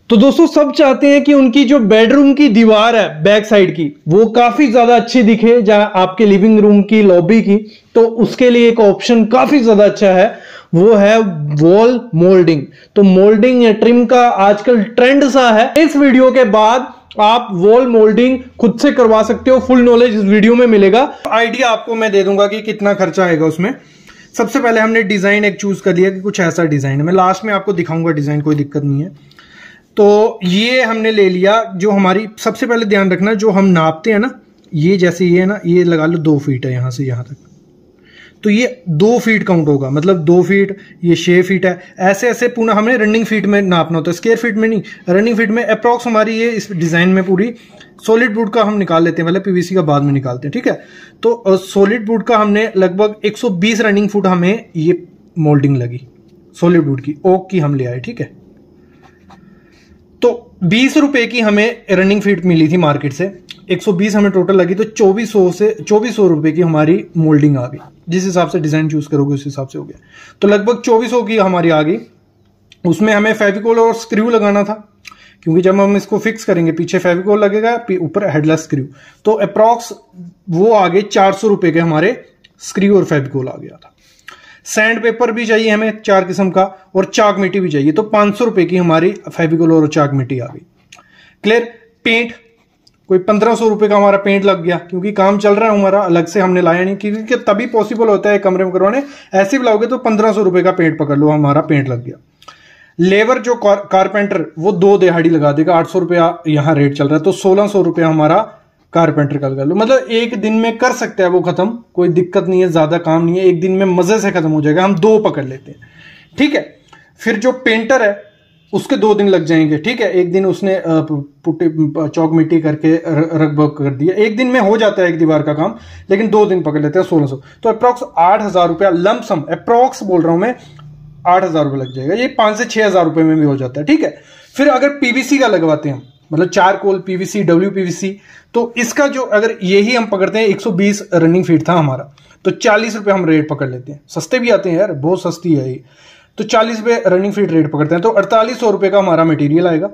तो दोस्तों सब चाहते हैं कि उनकी जो बेडरूम की दीवार है बैक साइड की वो काफी ज्यादा अच्छी दिखे, जहां आपके लिविंग रूम की लॉबी की। तो उसके लिए एक ऑप्शन काफी ज्यादा अच्छा है, वो है वॉल मोल्डिंग। तो मोल्डिंग या ट्रिम का आजकल ट्रेंड सा है। इस वीडियो के बाद आप वॉल मोल्डिंग खुद से करवा सकते हो, फुल नॉलेज इस वीडियो में मिलेगा। आइडिया आपको मैं दे दूंगा कि कितना खर्चा आएगा उसमें। सबसे पहले हमने डिजाइन एक चूज कर लिया कि कुछ ऐसा डिजाइन है, मैं लास्ट में आपको दिखाऊंगा डिजाइन, कोई दिक्कत नहीं है। तो ये हमने ले लिया, जो हमारी सबसे पहले ध्यान रखना जो हम नापते हैं ना, ये जैसे ये है ना, ये लगा लो 2 फीट है यहां से यहां तक, तो ये 2 फीट काउंट होगा, मतलब 2 फीट, ये 6 फीट है, ऐसे ऐसे पूरा हमें रनिंग फीट में नापना होता है, स्क्वायर फीट में नहीं, रनिंग फीट में। अप्रॉक्स हमारी ये इस डिजाइन में पूरी सॉलिड वुड का हम निकाल लेते हैं, पहले पीवीसी का बाद में निकालते हैं, ठीक है। तो सॉलिड वुड का हमने लगभग 120 रनिंग फुट हमें ये मोल्डिंग लगी सॉलिड वुड की, ओक की हम ले आए, ठीक है। तो 20 रुपए की हमें रनिंग फीट मिली थी मार्केट से, 120 हमें टोटल लगी, तो 2400 रुपए की हमारी मोल्डिंग आ गई। जिस हिसाब से डिजाइन चूज करोगे उस हिसाब से हो गया, तो लगभग 2400 की हमारी आ गई। उसमें हमें फेविकोल और स्क्रू लगाना था, क्योंकि जब हम इसको फिक्स करेंगे पीछे फेविकोल लगेगा, ऊपर हेडलेस स्क्रू। तो अप्रॉक्स वो आ गए 400 रुपए के हमारे स्क्रू और फेविकोल आ गया था। सैंड पेपर भी चाहिए हमें 4 किस्म का, और चाक मिट्टी भी चाहिए, तो 500 रुपए की हमारी फेविकोल और चाक मिट्टी आ गई। क्लियर। पेंट कोई 1500 रुपए का हमारा पेंट लग गया, क्योंकि काम चल रहा है हमारा, अलग से हमने लाया नहीं, क्योंकि तभी पॉसिबल होता है कमरे में करवाने। ऐसे भी लाओगे तो 1500 रुपए का पेंट पकड़ लो, हमारा पेंट लग गया। लेबर जो कारपेंटर वो 2 दिहाड़ी लगा देगा, 800 रुपया यहां रेट चल रहा है, तो 1600 रुपया हमारा कारपेंटर का लगा लो। मतलब एक दिन में कर सकते हैं वो खत्म, कोई दिक्कत नहीं है, ज्यादा काम नहीं है, एक दिन में मजे से खत्म हो जाएगा। हम 2 पकड़ लेते हैं, ठीक है। फिर जो पेंटर है उसके 2 दिन लग जाएंगे, ठीक है। एक दिन उसने पुट्टी चौक मिट्टी करके रगबग कर दिया, एक दिन में हो जाता है एक दीवार का काम, लेकिन 2 दिन पकड़ लेते हैं 1600, तो अप्रॉक्स 8000 रुपया लमसम, अप्रॉक्स बोल रहा हूं मैं, 8000 रुपये लग जाएगा। ये 5 से 6000 रुपए में भी हो जाता है, ठीक है। फिर अगर पीवीसी का लगवाते हैं, मतलब चारकोल पीवीसी, WPVC, तो इसका जो अगर यही हम पकड़ते हैं 120 रनिंग फीट था हमारा, तो 40 रुपए हम रेट पकड़ लेते हैं। सस्ते भी आते हैं यार, बहुत सस्ती है ये। तो 40 रुपए रनिंग फीट रेट पकड़ते हैं, तो 4800 रुपए का हमारा मटेरियल आएगा।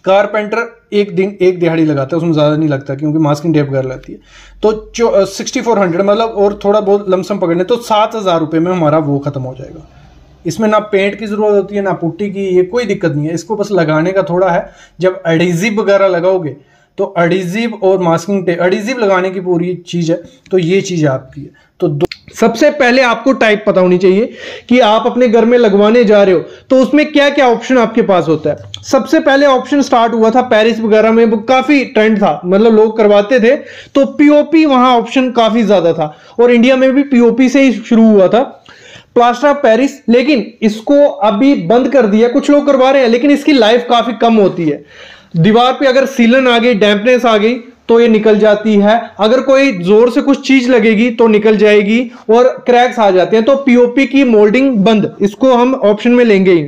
कारपेंटर एक दिन एक दिहाड़ी लगाता है, उसमें ज्यादा नहीं लगता क्योंकि मास्किंग टेप कर लेती है, तो 6400 मतलब, और थोड़ा बहुत लमसम पकड़ने, तो 7000 रुपए में हमारा वो खत्म हो जाएगा। इसमें ना पेंट की जरूरत होती है ना पुट्टी की, ये कोई दिक्कत नहीं है, इसको बस लगाने का थोड़ा है। जब एडिजिव वगैरह लगाओगे तो एडिजिव और मास्किंग टेप, एडिजिव लगाने की पूरी चीज है, तो ये चीज आपकी है। तो सबसे पहले आपको टाइप पता होनी चाहिए कि आप अपने घर में लगवाने जा रहे हो, तो उसमें क्या क्या ऑप्शन आपके पास होता है। सबसे पहले ऑप्शन स्टार्ट हुआ था पेरिस वगैरह में, वो काफी ट्रेंड था, मतलब लोग करवाते थे, तो पीओपी वहां ऑप्शन काफी ज्यादा था, और इंडिया में भी पीओपी से ही शुरू हुआ था, प्लास्टर ऑफ पेरिस। लेकिन इसको अभी बंद कर दिया, कुछ लोग करवा रहे हैं, लेकिन इसकी लाइफ काफी कम होती है। दीवार पे अगर सीलन आ गई, डैम्पनेस आ गई, तो ये निकल जाती है। अगर कोई जोर से कुछ चीज लगेगी तो निकल जाएगी, और क्रैक्स आ जाते हैं। तो पीओपी की मोल्डिंग बंद, इसको हम ऑप्शन में लेंगे ही।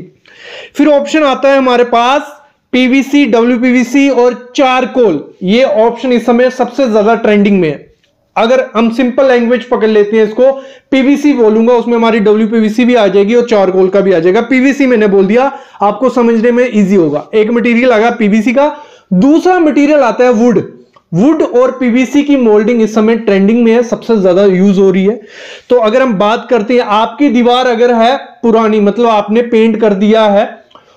फिर ऑप्शन आता है हमारे पास पीवीसी, WPVC और चारकोल। ये ऑप्शन इस समय सबसे ज्यादा ट्रेंडिंग में है। अगर हम सिंपल लैंग्वेज पकड़ लेते हैं इसको, पीवीसी बोलूंगा, उसमें हमारी WPVC भी आ जाएगी और चारकोल का भी आ जाएगा। पीवीसी मैंने बोल दिया, आपको समझने में इजी होगा। एक मटेरियल आ गया पीवीसी का। दूसरा मटेरियल आता है वुड और पीवीसी की मोल्डिंग इस समय ट्रेंडिंग में है, सबसे ज्यादा यूज हो रही है। तो अगर हम बात करते हैं, आपकी दीवार अगर है पुरानी, मतलब आपने पेंट कर दिया है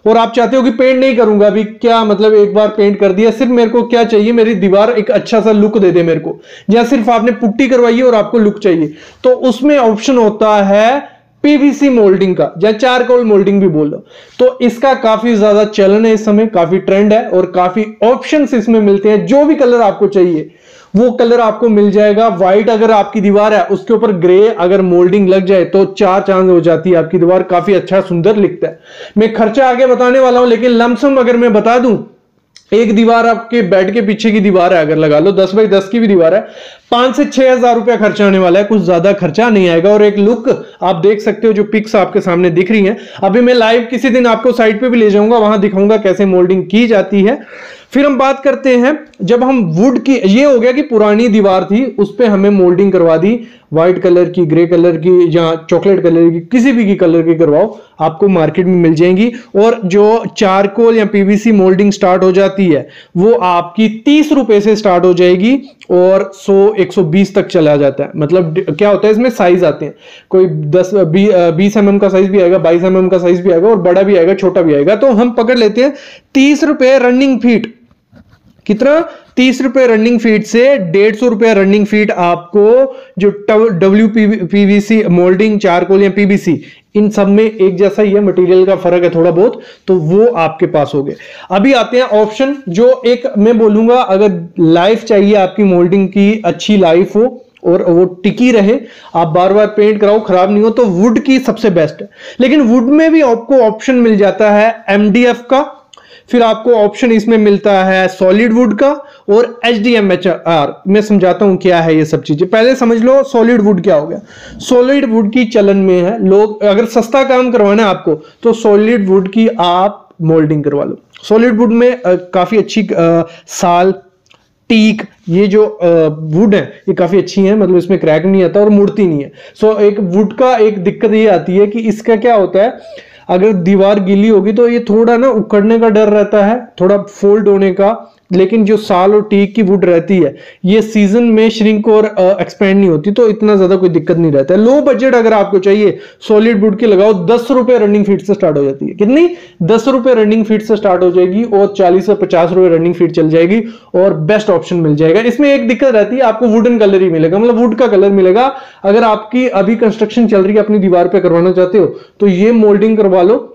और आप चाहते हो कि पेंट नहीं करूंगा अभी, क्या मतलब एक बार पेंट कर दिया, सिर्फ मेरे को क्या चाहिए, मेरी दीवार एक अच्छा सा लुक दे दे मेरे को, या सिर्फ आपने पुट्टी करवाई है और आपको लुक चाहिए, तो उसमें ऑप्शन होता है पीवीसी मोल्डिंग का, या चारकोल मोल्डिंग भी बोल लो। तो इसका काफी ज्यादा चलन है इस समय, काफी ट्रेंड है, और काफी ऑप्शंस इसमें मिलते हैं। जो भी कलर आपको चाहिए वो कलर आपको मिल जाएगा। व्हाइट अगर आपकी दीवार है, उसके ऊपर ग्रे अगर मोल्डिंग लग जाए तो 4 चांद हो जाती है, आपकी दीवार काफी अच्छा सुंदर लिखता है। मैं खर्चा आगे बताने वाला हूं, लेकिन लमसम अगर मैं बता दूं, एक दीवार आपके बेड के पीछे की दीवार है, अगर लगा लो 10 बाई 10 की भी दीवार है, 5 से 6 हजार रुपया खर्चा आने वाला है, कुछ ज्यादा खर्चा नहीं आएगा। और एक लुक आप देख सकते हो, जो पिक्स आपके सामने दिख रही हैं, अभी मैं लाइव किसी दिन आपको साइट पे भी ले जाऊंगा, वहां दिखाऊंगा कैसे मोल्डिंग की जाती है। फिर हम बात करते हैं, जब हम वुड की, ये हो गया कि पुरानी दीवार थी उस पे हमें मोल्डिंग करवा दी, व्हाइट कलर की, ग्रे कलर की या चॉकलेट कलर की, किसी भी की कलर की करवाओ, आपको मार्केट में मिल जाएंगी। और जो चारकोल या पीवीसी मोल्डिंग स्टार्ट हो जाती है वो आपकी 30 रुपए से स्टार्ट हो जाएगी और 100-120 तक चला जाता है। मतलब क्या होता है, इसमें साइज आते हैं, कोई 20 mm का साइज भी आएगा, 22 mm का साइज भी आएगा, और बड़ा भी आएगा, छोटा भी आएगा। तो हम पकड़ लेते हैं 30 रुपए रनिंग फीट। कितना? 30 रुपए रनिंग फीट से 150 रुपए रनिंग फीट आपको जो WPVC मोल्डिंग, चारकोल या पीवीसी, इन सब में एक जैसा ही है, मटेरियल का फर्क है थोड़ा बहुत, तो वो आपके पास हो गए। अभी आते हैं ऑप्शन, जो एक मैं बोलूंगा, अगर लाइफ चाहिए आपकी मोल्डिंग की, अच्छी लाइफ हो और वो टिकी रहे, आप बार बार पेंट कराओ खराब नहीं हो, तो वुड की सबसे बेस्ट है। लेकिन वुड में भी आपको ऑप्शन मिल जाता है MDF का, फिर आपको ऑप्शन इसमें मिलता है सॉलिड वुड का और HDMHR। मैं समझाता हूं क्या है ये सब चीजें। पहले समझ लो सॉलिड वुड क्या हो गया। सॉलिड वुड की चलन में है, लोग अगर सस्ता काम करवाना है आपको तो सॉलिड वुड की आप मोल्डिंग करवा लो। सॉलिड वुड में काफी अच्छी साल, टीक, ये जो वुड है ये काफी अच्छी है, मतलब इसमें क्रैक नहीं आता और मुड़ती नहीं है। सो एक वुड का एक दिक्कत ये आती है कि इसका क्या होता है, अगर दीवार गीली होगी तो ये थोड़ा ना उखड़ने का डर रहता है, थोड़ा फोल्ड होने का। लेकिन जो साल और टीक की वुड रहती है ये सीजन में श्रिंक और एक्सपेंड नहीं होती, तो इतना ज्यादा कोई दिक्कत नहीं रहता है। लो बजट अगर आपको चाहिए सॉलिड वुड की लगाओ, 10 रुपए रनिंग फीट से स्टार्ट हो जाती है। कितनी? 10 रुपए रनिंग फीट से स्टार्ट हो जाएगी और 40 से 50 रुपए रनिंग फीट चल जाएगी और बेस्ट ऑप्शन मिल जाएगा। इसमें एक दिक्कत रहती है, आपको वुडन कलर ही मिलेगा, मतलब वुड का कलर मिलेगा। अगर आपकी अभी कंस्ट्रक्शन चल रही है, अपनी दीवार पे करवाना चाहते हो तो ये मोल्डिंग करवा लो।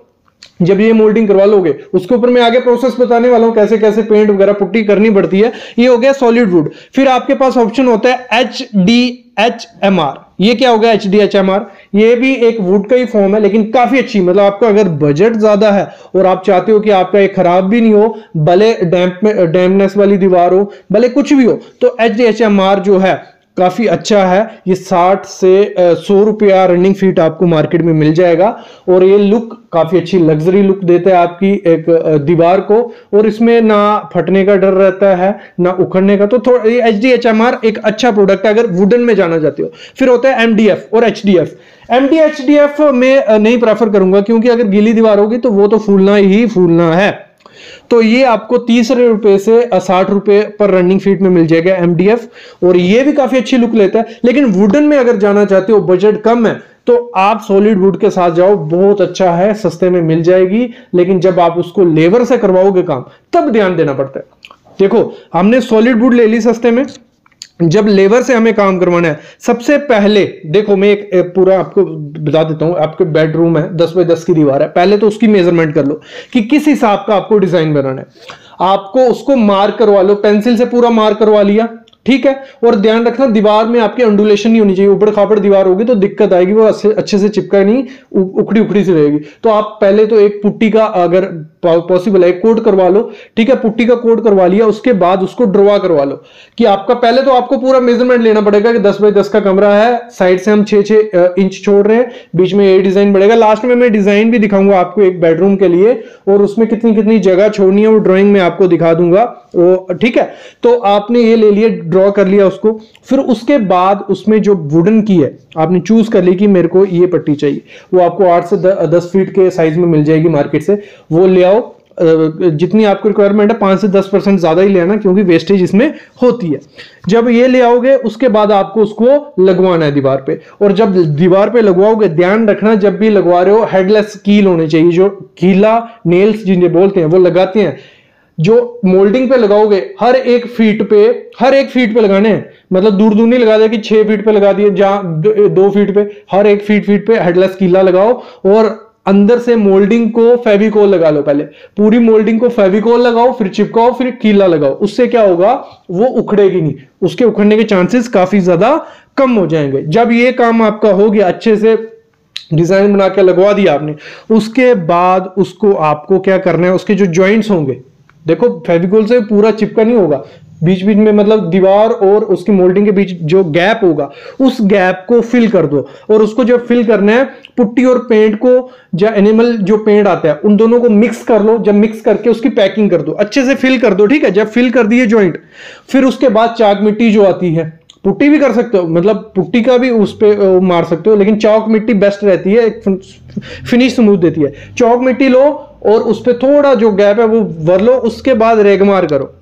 जब ये मोल्डिंग करवा लोगे उसके ऊपर मैं आगे प्रोसेस बताने वाला हूं, कैसे कैसे पेंट वगैरह पुट्टी करनी पड़ती है। ये हो गया सॉलिड वुड। फिर आपके पास ऑप्शन होता है HDHMR। ये क्या हो गया HDHMR? ये भी एक वुड का ही फॉर्म है, लेकिन काफी अच्छी, मतलब आपका अगर बजट ज्यादा है और आप चाहते हो कि आपका एक खराब भी नहीं हो, भले डैम्पनेस वाली दीवार हो, भले कुछ भी हो, तो HDHMR जो है काफी अच्छा है। ये 60 से 100 रुपया रनिंग फीट आपको मार्केट में मिल जाएगा और ये लुक काफी अच्छी लग्जरी लुक देता है आपकी एक दीवार को, और इसमें ना फटने का डर रहता है ना उखड़ने का। तो थोड़ा HDHMR एक अच्छा प्रोडक्ट है अगर वुडन में जाना चाहते हो। फिर होता है MDF और HDF। MDF में नहीं प्रेफर करूंगा, क्योंकि अगर गीली दीवार होगी तो वो तो फूलना ही फूलना है। तो ये आपको 30 रुपए से 60 रुपए पर रनिंग फीट में मिल जाएगा MDF, और ये भी काफी अच्छी लुक लेता है। लेकिन वुडन में अगर जाना चाहते हो, बजट कम है, तो आप सॉलिड वुड के साथ जाओ, बहुत अच्छा है, सस्ते में मिल जाएगी। लेकिन जब आप उसको लेबर से करवाओगे काम, तब ध्यान देना पड़ता है। देखो, हमने सॉलिड वुड ले ली सस्ते में, जब लेबर से हमें काम करवाना है, सबसे पहले देखो मैं एक पूरा आपको बता देता हूं। आपके बेडरूम है, 10 बाय 10 की दीवार है, पहले तो उसकी मेजरमेंट कर लो कि किस हिसाब का आपको डिजाइन बनाना है। आपको उसको मार्क करवा लो, पेंसिल से पूरा मार्क करवा लिया, ठीक है। और ध्यान रखना दीवार में आपकी अंडुलेशन नहीं होनी चाहिए। ऊबड़ खाबड़ दीवार होगी तो दिक्कत आएगी, वो अच्छे से चिपका नहीं, उखड़ी उखड़ी सी रहेगी। तो आप पहले तो एक पुट्टी का अगर पॉसिबल है कोड करवा लो, ठीक है। पुट्टी का कोड करवा लिया, उसके बाद उसको ड्रॉ करवा लो कि आपका, पहले तो आपको पूरा मेजरमेंट लेना पड़ेगा कि 10 बाय 10 का कमरा है, साइड से हम 6-6 इंच छोड़ रहे हैं, बीच में ये डिजाइन बढ़ेगा। लास्ट में मैं डिजाइन भी दिखाऊंगा आपको एक बेडरूम के लिए, और उसमें कितनी कितनी जगह छोड़नी है वो ड्रॉइंग में आपको दिखा दूंगा वो, ठीक है। तो आपने ये ले लिया, ड्रॉ कर लिया उसको। फिर उसके बाद उसमें जो वुडन की है आपने चूज कर ली कि मेरे को ये पट्टी चाहिए, वो आपको 8 से 10 फीट के साइज में मिल जाएगी मार्केट से, वो ले आओ। जितनी आपको रिक्वायरमेंट है 5 से 10% ज्यादा ही लेना, क्योंकि वेस्टेज इसमें होती है। जब ये ले आओगे उसके बाद आपको उसको लगवाना है दीवार पे, और जब दीवार पे लगवाओगे ध्यान रखना, जब भी लगवा रहे हो हेडलेस कील होने चाहिए, जो कीला नेल्स जिन्हें बोलते हैं वो लगाते हैं। जो मोल्डिंग पे लगाओगे हर एक फीट पे लगाने हैं, मतलब दूर दूर नहीं लगा दिया कि 6 फीट पे लगा दिए, जहां 2 फीट पे, हर एक फीट पे हेडलेस कीला लगाओ। और अंदर से मोल्डिंग को फेविकोल लगा लो, पहले पूरी मोल्डिंग को फेविकोल लगाओ, फिर चिपकाओ, फिर कीला लगाओ। उससे क्या होगा, वो उखड़ेगी नहीं, उसके उखड़ने के चांसेस काफी ज्यादा कम हो जाएंगे। जब ये काम आपका हो गया, अच्छे से डिजाइन बना के लगवा दिया आपने, उसके बाद उसको आपको क्या करना है, उसके जो जॉइंट्स होंगे, देखो फेविकोल से पूरा चिपका नहीं होगा, बीच बीच में मतलब दीवार और उसकी मोल्डिंग के बीच जो गैप होगा उस गैप को फिल कर दो। और उसको जब फिल करना है, पुट्टी और पेंट को या एनिमल जो पेंट आता है उन दोनों को मिक्स कर लो। जब मिक्स करके उसकी पैकिंग कर दो, अच्छे से फिल कर दो, ठीक है। जब फिल कर दिए जॉइंट, फिर उसके बाद चाक मिट्टी जो आती है, पुट्टी भी कर सकते हो, मतलब पुट्टी का भी उस पे मार सकते हो, लेकिन चौक मिट्टी बेस्ट रहती है, फिनिश स्मूथ देती है। चौक मिट्टी लो और उस पे थोड़ा जो गैप है वो भर लो, उसके बाद रेगमार करो,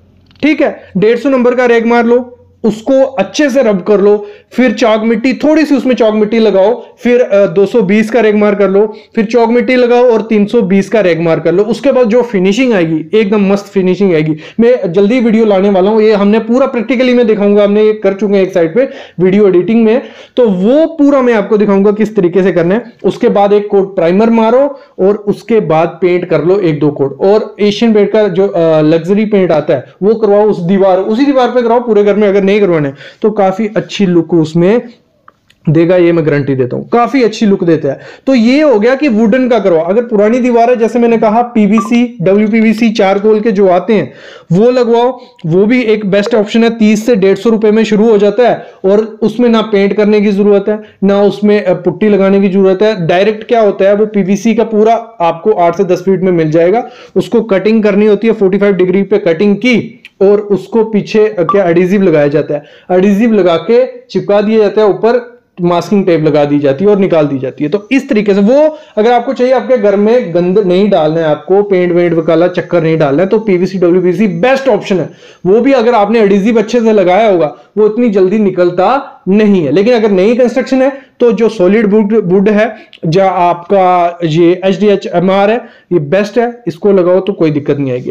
ठीक है। 150 नंबर का रेगमार लो, उसको अच्छे से रब कर लो, फिर चौक मिट्टी थोड़ी सी उसमें चौक मिट्टी लगाओ, फिर 220 का रेगमार कर लो, फिर चौक मिट्टी लगाओ और 320 का रेगमार कर लो। उसके बाद जो फिनिशिंग आएगी एकदम मस्त फिनिशिंग आएगी। मैं जल्दी वीडियो लाने वाला हूं, ये हमने पूरा प्रैक्टिकली में दिखाऊंगा, हमने ये कर चुके हैं एक साइड पे वीडियो एडिटिंग में, तो वो पूरा मैं आपको दिखाऊंगा किस तरीके से करना है। उसके बाद एक कोट प्राइमर मारो और उसके बाद पेंट कर लो 1-2 कोट। और एशियन पेंट का जो लग्जरी पेंट आता है वो करवाओ उस दीवार, उसी दीवार पे कराओ पूरे घर में। अगर नहीं करवाने तो काफी अच्छी लुक उसमें देगा, ये मैं गारंटी देता हूं, काफी अच्छी लुक देता है। तो ये हो गया कि वुडन का करवाओ। अगर पुरानी दीवार है, जैसे मैंने कहा पीवीसी, डब्ल्यूपीवीसी चारकोल के जो आते हैं वो लगवाओ, वो भी एक बेस्ट ऑप्शन है। 30 से 150 रुपए में शुरू हो जाता है और उसमें ना पेंट करने की जरूरत है ना उसमें पुट्टी लगाने की जरूरत है। डायरेक्ट क्या होता है, वो पीवीसी का पूरा आपको 8 से 10 फीट में मिल जाएगा। उसको कटिंग करनी होती है, 45 डिग्री पे कटिंग की और उसको पीछे क्या एडिजिव लगाया जाता है, एडिजिव लगा के चिपका दिया जाता है, ऊपर मास्किंग टेप लगा दी जाती है और निकाल दी जाती है। तो इस तरीके से वो अगर आपको चाहिए, आपके घर में गंद नहीं डालना है, आपको पेंट वेंट वकाला चक्कर नहीं डालना है, तो पीवीसी डब्ल्यूपीवीसी बेस्ट ऑप्शन है। वो भी अगर आपने एडिजिव अच्छे से लगाया होगा वो इतनी जल्दी निकलता नहीं है। लेकिन अगर नई कंस्ट्रक्शन है तो जो सॉलिड वुड है, जो आपका ये HDHMR है, ये बेस्ट है, इसको लगाओ तो कोई दिक्कत नहीं आएगी।